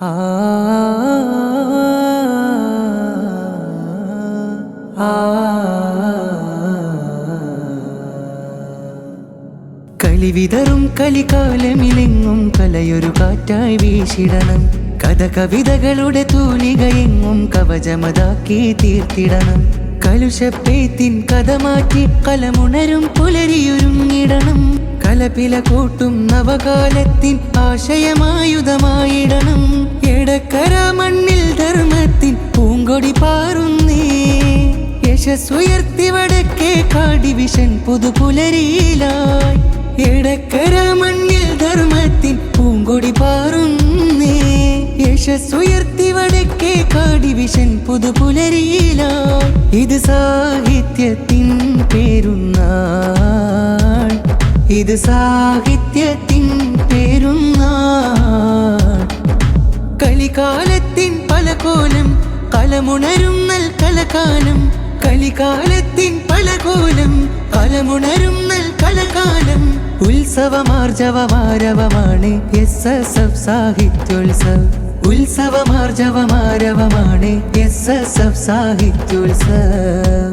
കളിവിതറും കലികാലമിലെങ്ങും കലയൊരു കാറ്റായി വീശിടണം. കഥ കവിതകളുടെ തൂലികയെങ്ങും കവചമതാക്കി തീർത്തിടണം. കലുഷപ്പെയ്ത്തിൻ കഥ മാറ്റി കലമുണരും പുലരിയൊരുങ്ങിടണം. കലപില കൂട്ടും നവകാലത്തിൻ ആശയമായുധമായിടണം. എടക്കര മണ്ണിൽ ധർമ്മത്തിൻ പൂങ്കൊടി പാറുന്നേ. യശസ്സുയർത്തി വടക്കേ കാടിവിഷൻ പുതുപുലരിയിലായി. എടക്കര മണ്ണിൽ ധർമ്മത്തിൻ പൂങ്കൊടി പാറുന്നേ. യശസ്സുയർത്തി വടക്കേ കാടിവിഷൻ പുതുപുലരിയിലായി. ഇത് സാഹിത്യത്തിൻ പേരുന്നാൾ. ഇത് സാഹിത്യത്തിൻ പേരുന്നാൾ. കലികാലത്തിൻ പല കോലം കലമുണരും നൽ കലകാലം. കലികാലത്തിൻ പല കോലം കലമുണരും നൽ കലകാലം. ഉത്സവമാർജവമാരവമാണ് SSF സാഹിത്യോത്സവ്. ഉത്സവമാർജവമാരവമാണ് SSF സാഹിത്യോത്സവ്.